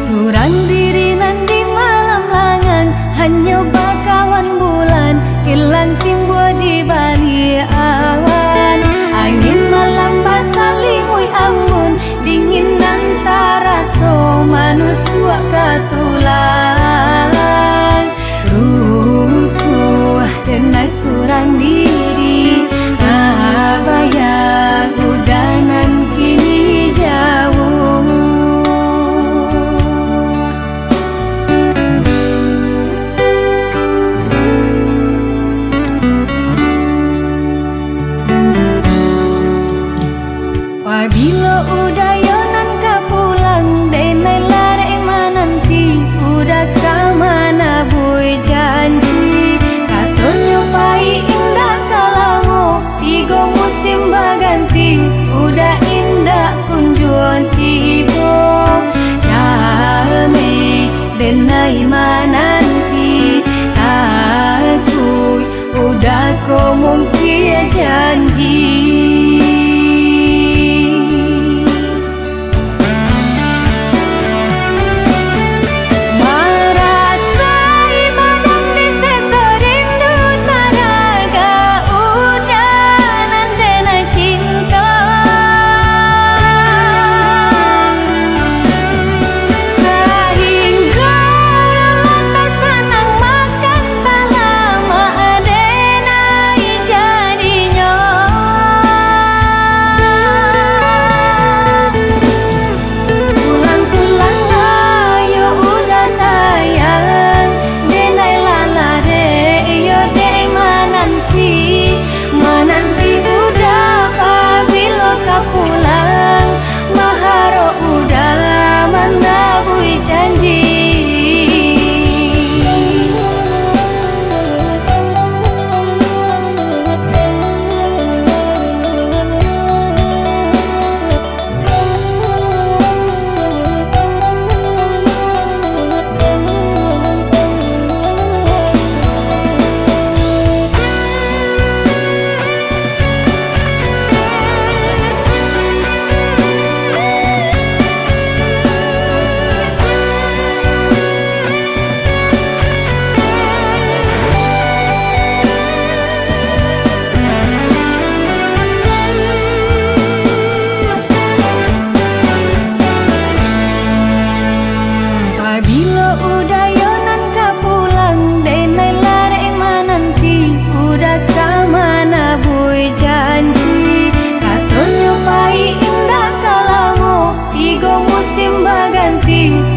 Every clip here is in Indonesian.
Surang diri nanti malam langan, hanya bakawan bulan hilang timbul di balik awan. Angin malam basah limui ambun, dingin antara so manusia katulang. Rusuh denai surang diri, bayang udanan kini jauh. Bila udayonan ka pulang, denai lare mananti, udah ka mana boy janji. Katonyo pai indah kalamo, tiga musim baganti, udah indah kunjuan tibo. Jame denai mananti, aku udah ko mungkin janji.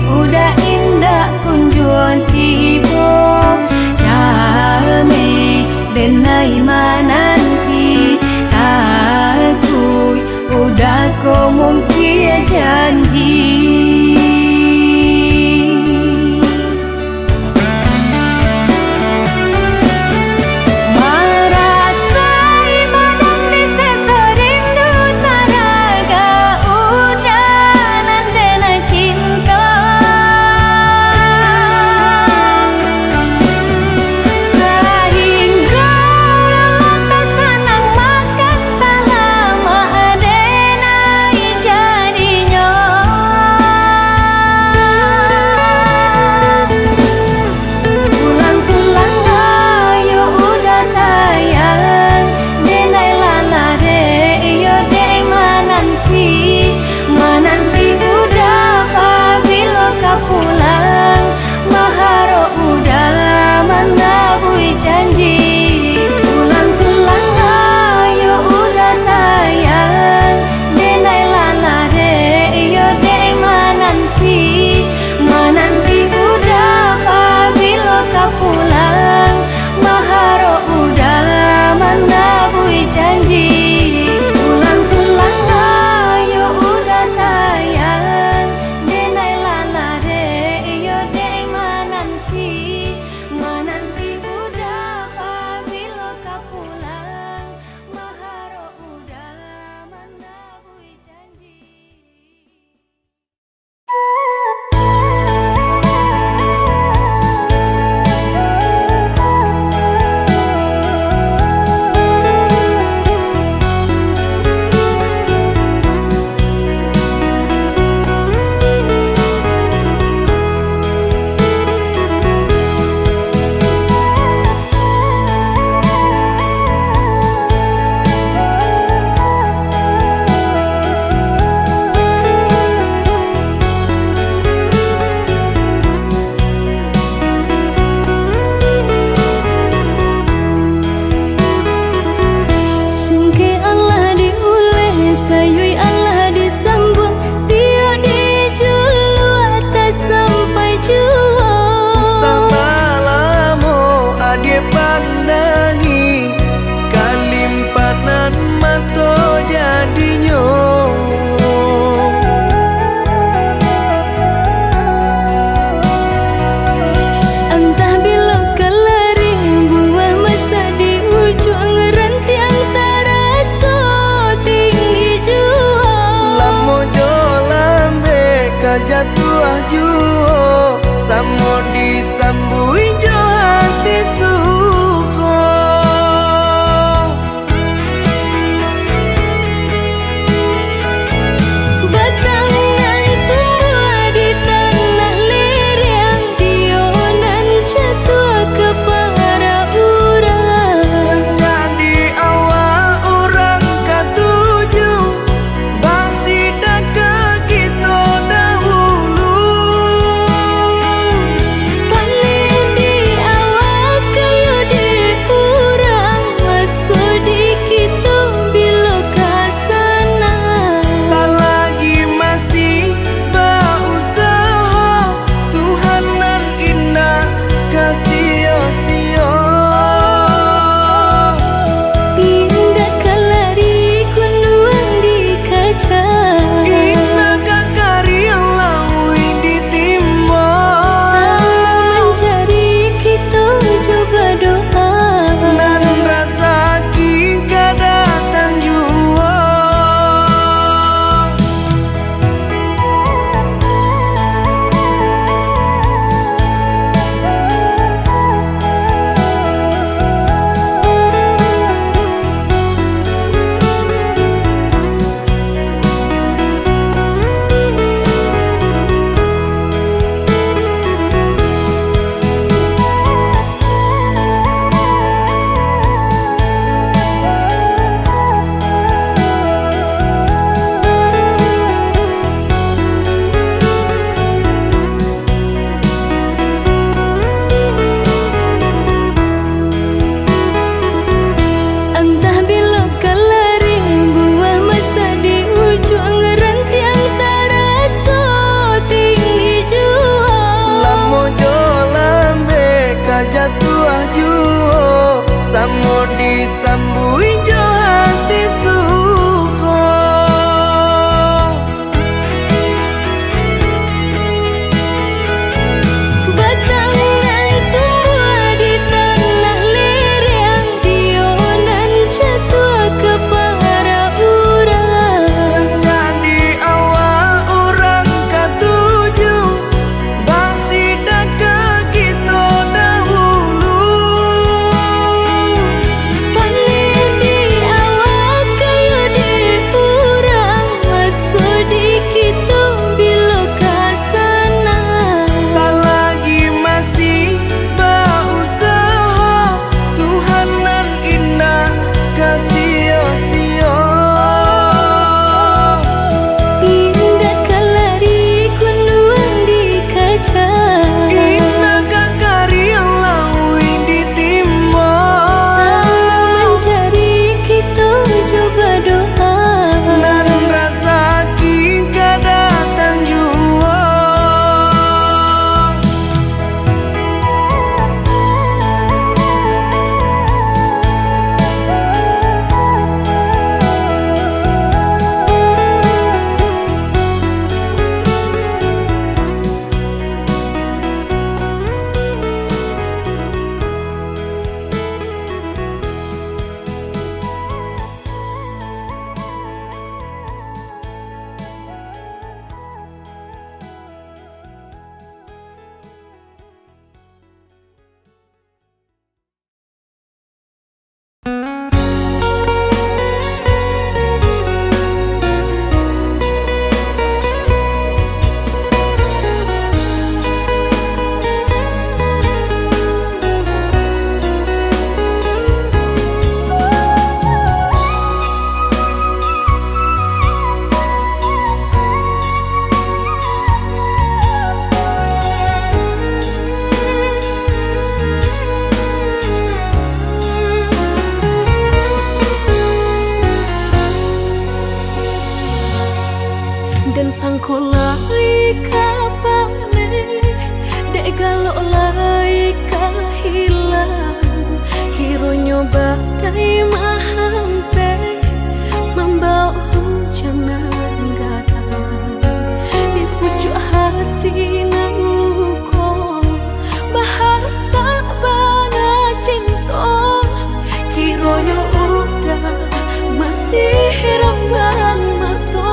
Udah indah kunjuan tibo, jame denai mananti, aku udah ko mungkin janji. juo samo disambui jo hati suko. Batangan tumbuh di tanah lereng, tionan jatuh ke para urang. Jadi awal orang katuju bangsi daka kita dahulu. Panen di awal kayu di urang, masuk di kita bila kasana. Selagi masih berusaha, Tuhanan indah kasih-sia. Indah kalari kunduan di kaca, Indah kakari yang lawi ditimba. sama mencari kita coba doa. Dan rasa kita datang jua. Entah bila kalari buah masa di ujung rantiang terasa tinggi jua. Lamo jo lambe kajatuh juo samo disambui jo hati suko. Batangan tumbuh di tanah lereng, tionan jatuh ke para urang. Jadi awal orang katuju bangsi daka kita dahulu. Panen di awal kayu di urang, masuk di kita bila kasana. Selagi masih berusaha, Tuhanan indah kasih-sia. Indah kalari kunduan di kaca, Indah kakari yang lawi ditimba. sama mencari kita coba doa. Dan rasa kita datang jua. Dan sangko lai kapane dek galok lai kahilang, hiro nyoba dai mahampe membawa hujan garam di pucuk hati nan luko bahasa bana cinta, hiro nyo udah masih rembang mato.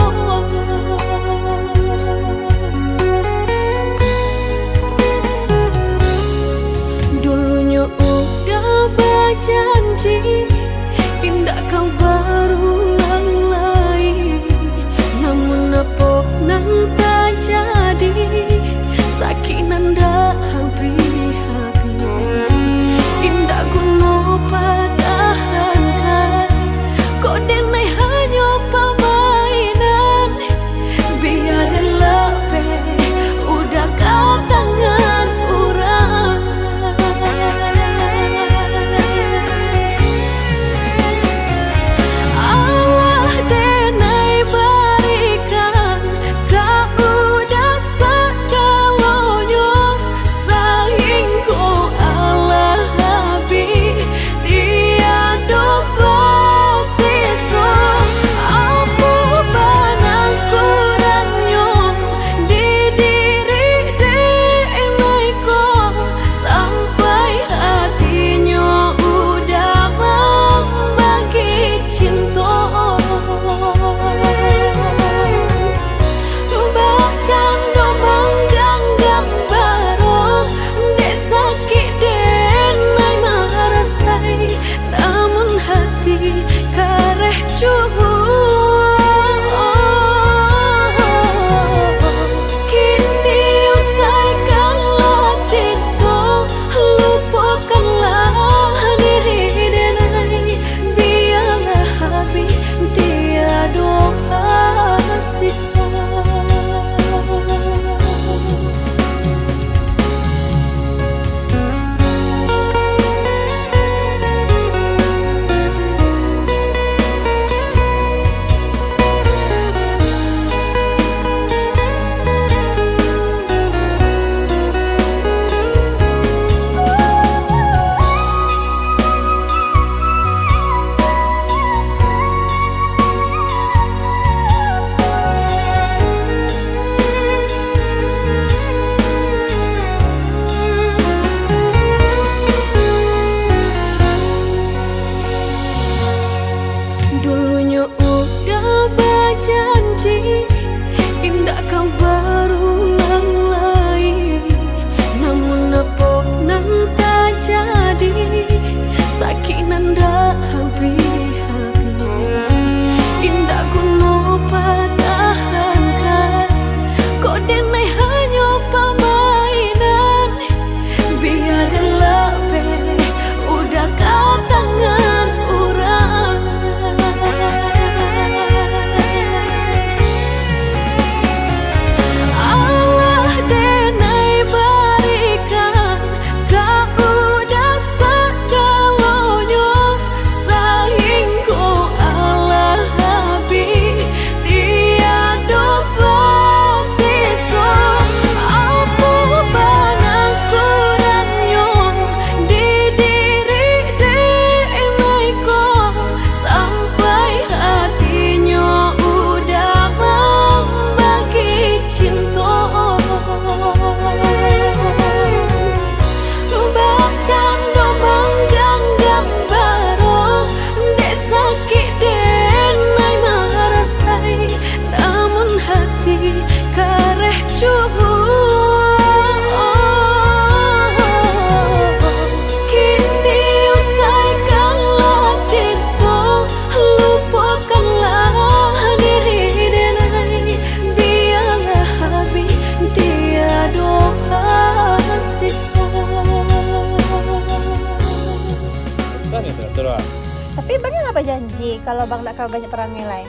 tak kau banyak perangai lain.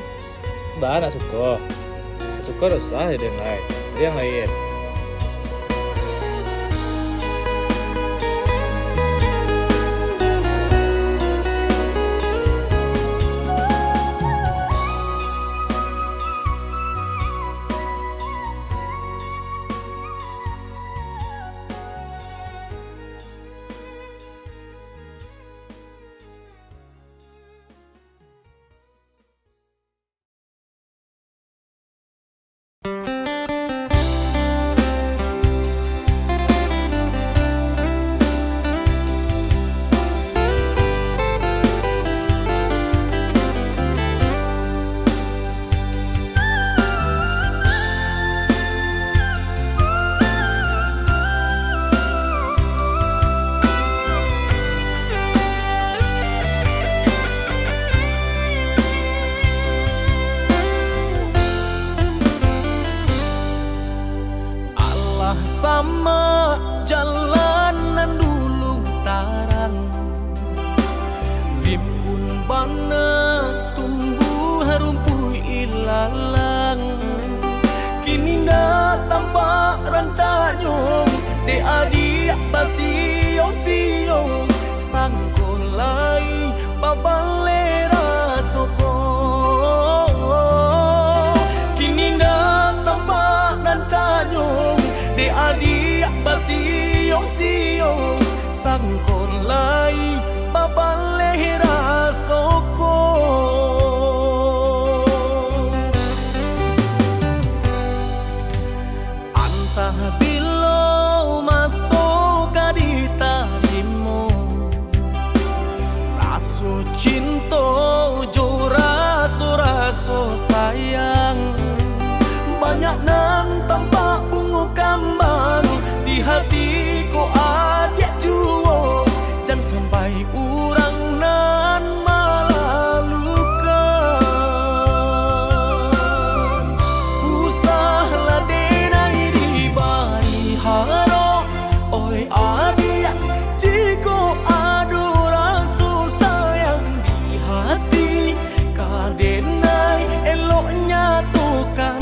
Mbak nak suka. Suka usah ada yang lain. Ada yang lain. Sama jalanan dulu tarang, rimbun bana tumbuh rumpuh ilalang. Kini nggak tampak rancanyong de adik basio-sio sangkolai babalera soko. Kini nggak tampak rancanyong de adik basio-sio sangkolai babalera soko. Antah bilo masuk di tarimo, raso cinta jo raso sayang. Banyak nan tampak bunga kambang di hatiku adik juo, jangan sampai urang nan malah luka. Usahlah denai di bari haro, oi adik jiko adu rasa sayang di hati. Kadenai eloknya tukan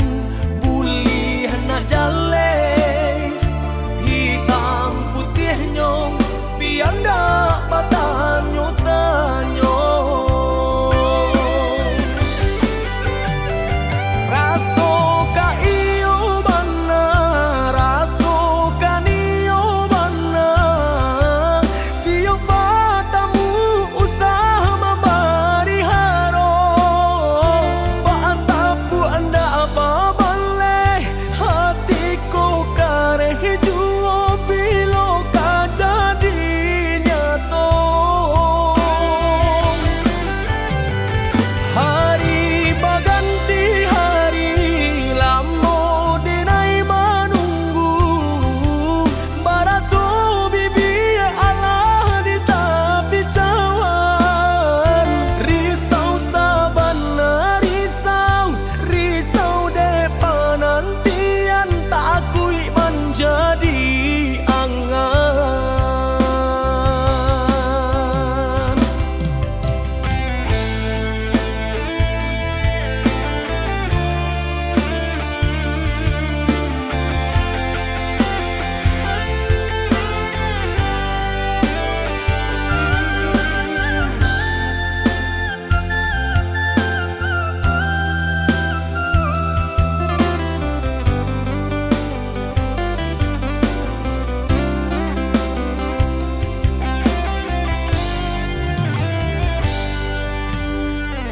jale hitam putihnya biar ndak batanyo tanyo. Raso ka iyo bana, raso ka niyo bana, tiyo batamu usah mabari haro, baatapu anda apa hatiku kareh juo bilo ka jadi nyato. Hari baganti hari lamo denai menunggu, baraso bibi Allah di tepi cawan. Risau sabana risau depan nantian tak akui menjadi angan.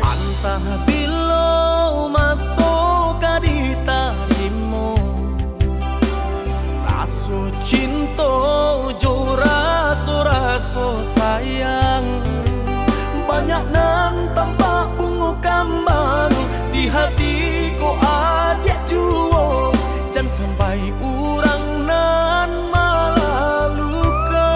Antah bilo masuk di tarimo, raso cinta jo raso sayang. Banyak nan tampak bunga kambang di hatiku adik juo, jangan sampai urang nan malah luka.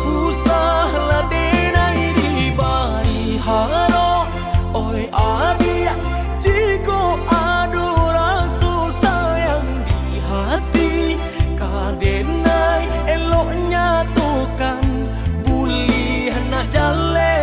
Usahlah denai di bari haro, oi adik jiko adu rasa sayang di hati. Kadenai eloknya tukan bulih nak jale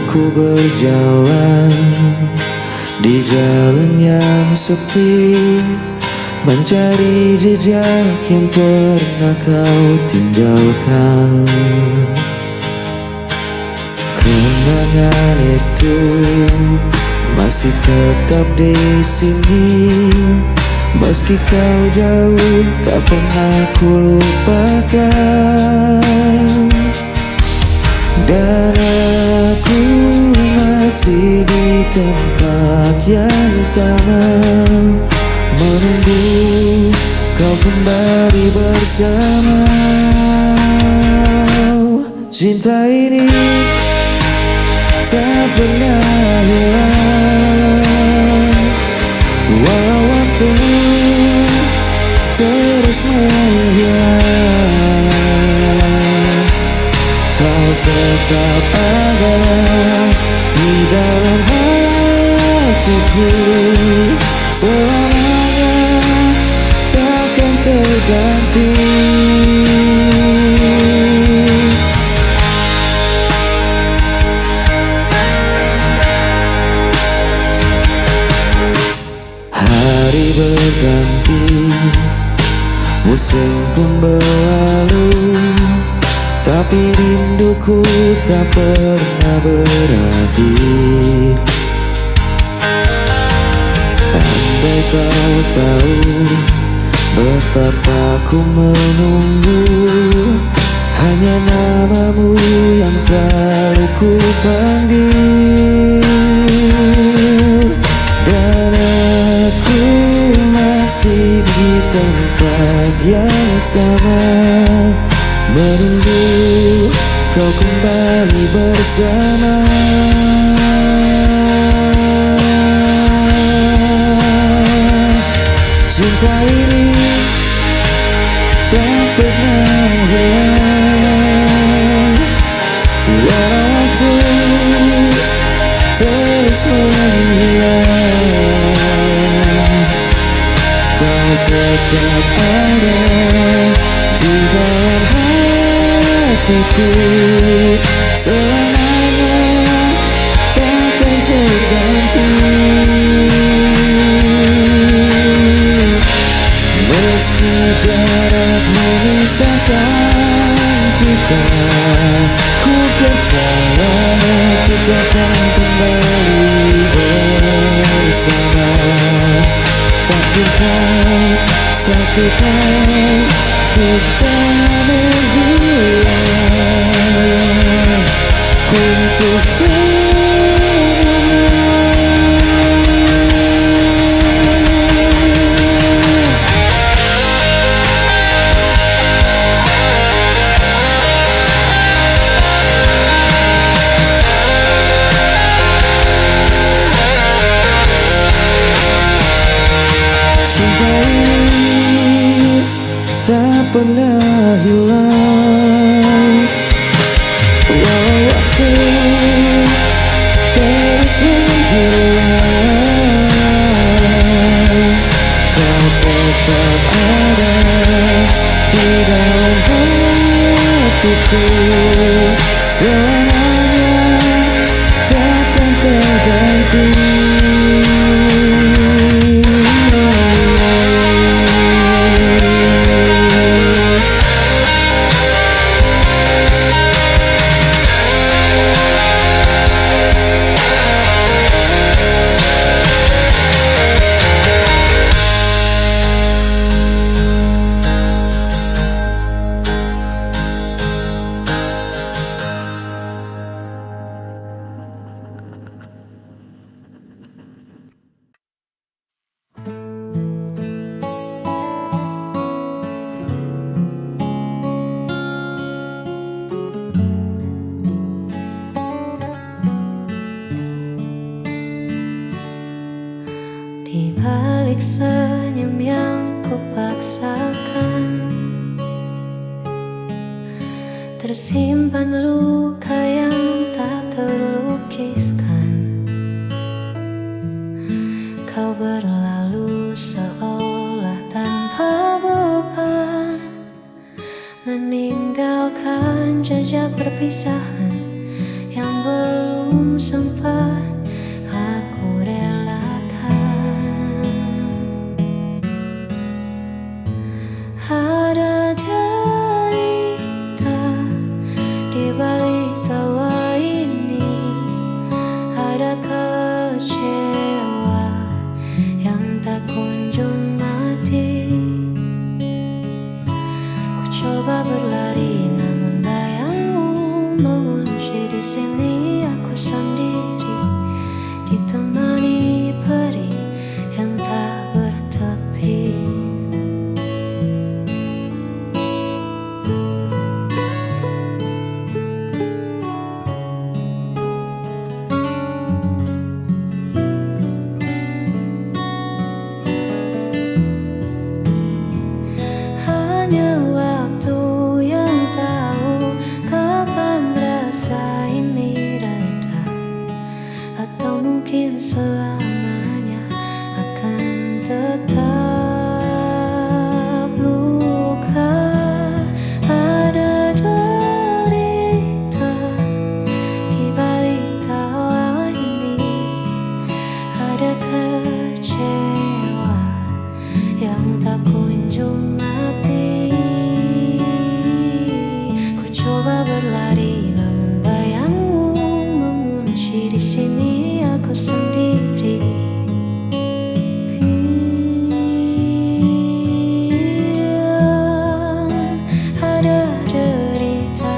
Ku berjalan di jalan yang sepi, mencari jejak yang pernah kau tinggalkan. Kenangan itu masih tetap di sini, meski kau jauh tak pernah ku lupakan. Dan aku masih di tempat yang sama, menunggu kau kembali bersama. Cinta ini tak pernah hilang, walau waktu terus menghilang. Kau tetap ada di dalam hatiku, selamanya takkan terganti. Hari berganti, musim pun berlalu, tapi rinduku tak pernah berakhir. Andai kau tahu betapa ku menunggu, hanya namamu yang selalu ku panggil. Dan aku masih di tempat yang sama, menunggu kau kembali bersama. Cinta ini tak pernah hilang, walau waktu terus menghilang. Kau tetap ada di dalam hatiku, selamanya takkan terganti. Meski jarak memisahkan kita, ku percaya kita akan kembali bersama. Takdirkan satukan kita berdua untuk tak pernah hilang, walau waktu terus menghilang. Kau tetap ada di dalam hatiku, selamanya takkan terganti. Di balik senyum yang kupaksakan, tersimpan luka yang tak terlukiskan. Kau berlalu seolah tanpa beban, meninggalkan jejak perpisahan yang belum sempat aku relakan. Ada derita di balik tawa ini, ada kecewa yang tak kunjung mati. Ku coba berlari namun bayangmu mengunci di sini. Aku sendiri ditemani peri yang tak bertepi. Hanya waktu yang tahu kapan rasa ini reda, atau mungkin selamanya akan tetap luka. Ada derita di balik tawa ini, ada kecewa yang tak kunjung mati. Ku coba berlari namun bayangmu mengunci di sini. Aku sendiri. Ada derita.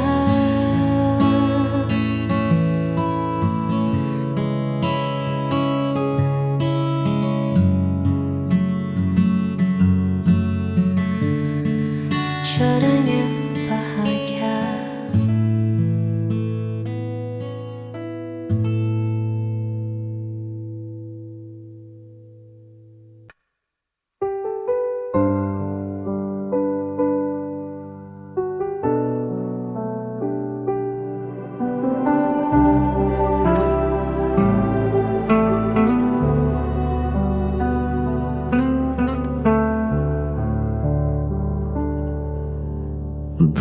Caranya bahagia.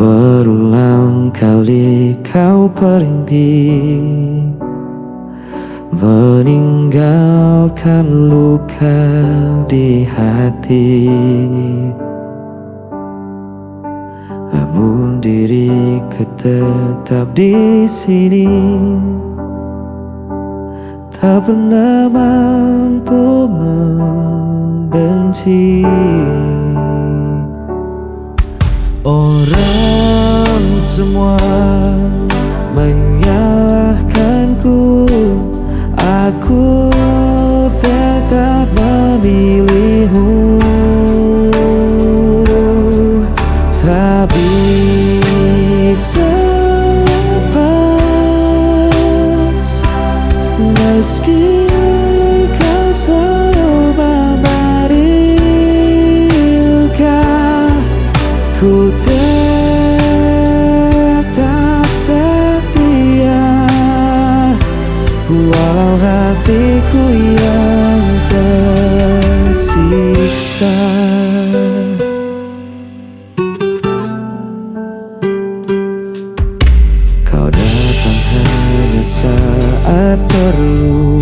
Berulang kali kau pergi, meninggalkan luka di hati. Namun diriku tetap di sini, tak pernah mampu membenci. Orang semua menyalahkanku, aku tetap memilihmu. Tak bisa lepas, meski kau selalu memberi luka. Ku tetap setia, walau hatiku yang tersiksa. Kau datang hanya saat perlu,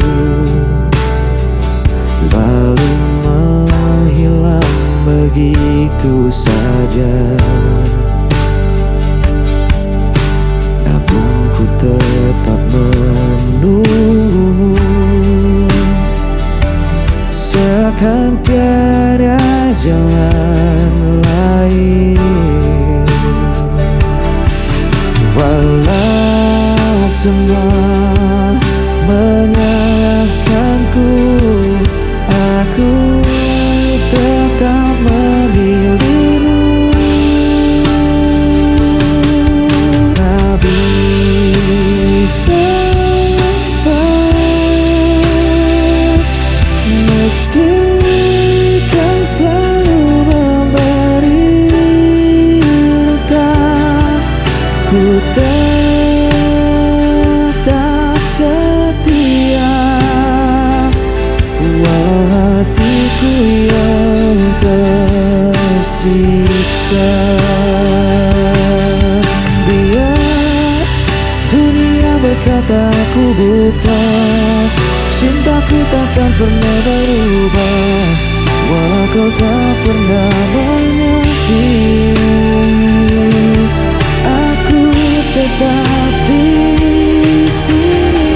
lalu menghilang begitu saja. Namun ku tetap menunggumu, seakan tiada jalan lain. Walau semua menyalahkanku, aku tetap memilihmu. Tak bisa lepas, meski kau selalu memberi luka. Ku tetap setia, walau hatiku yang tersiksa. Biar dunia berkata aku buta, cintaku takkan pernah berubah, walau kau tak pernah mengerti. Aku tetap di sini.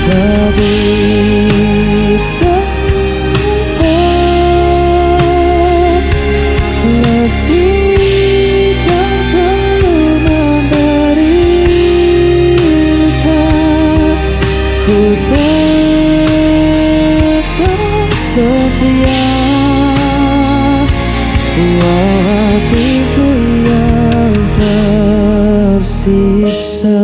Tak bisa lepas, meski kau selalu memberi luka, ku tetap setia. Walau hatiku yang tersiksa.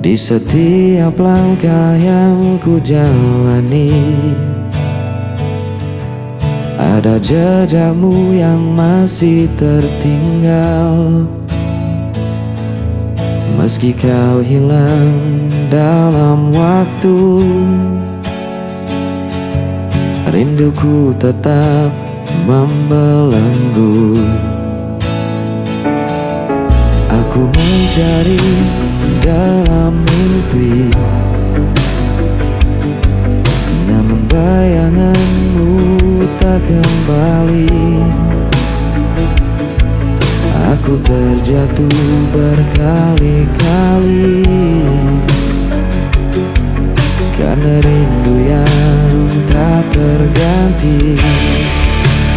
Di setiap langkah yang ku jalani, ada jejakmu yang masih tertinggal. Meski kau hilang dalam waktu, rinduku tetap membelenggu. Aku mencari dalam mimpi, namun bayanganmu tak kembali. Aku terjatuh berkali-kali karena rindu yang tak terganti.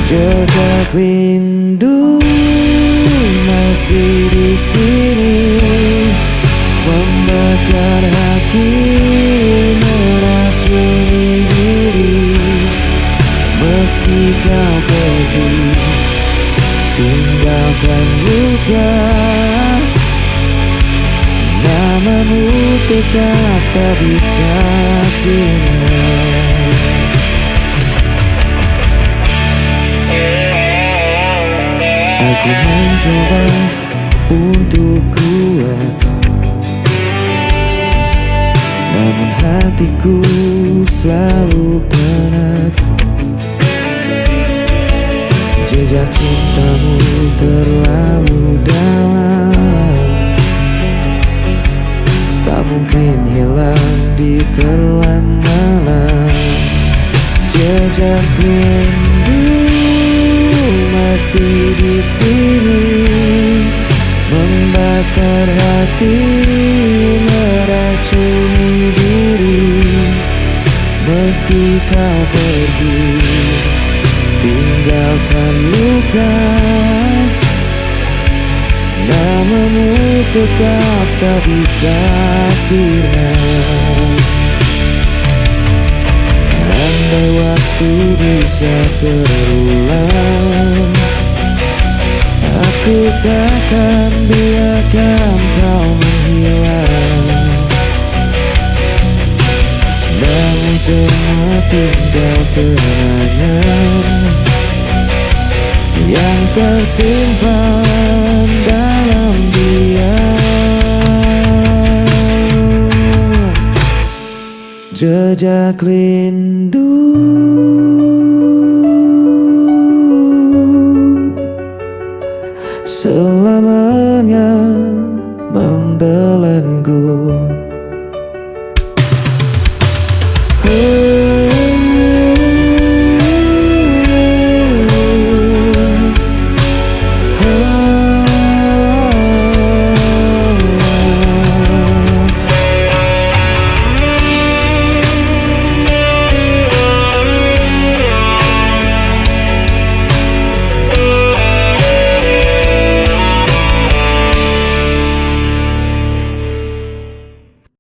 Jejak rindu masih di sini, membakar hati, meracuni diri. Meski kau pergi, tinggalkan luka, namamu tetap tak bisa sinar. Aku mencoba untuk kuat, namun hatiku selalu penat. Jejak cintamu terlalu dalam, tak mungkin hilang di telan malam. Jejak rindu masih di sini, membakar hati, meracuni diri. Meski kau pergi, tinggalkan luka, namamu tetap tak bisa sirna. Andai waktu bisa terulang, aku takkan biarkan kau menghilang. Namun semua tinggal kenangan yang tersimpan dalam diam. Jejak rindu selamanya membelenggu.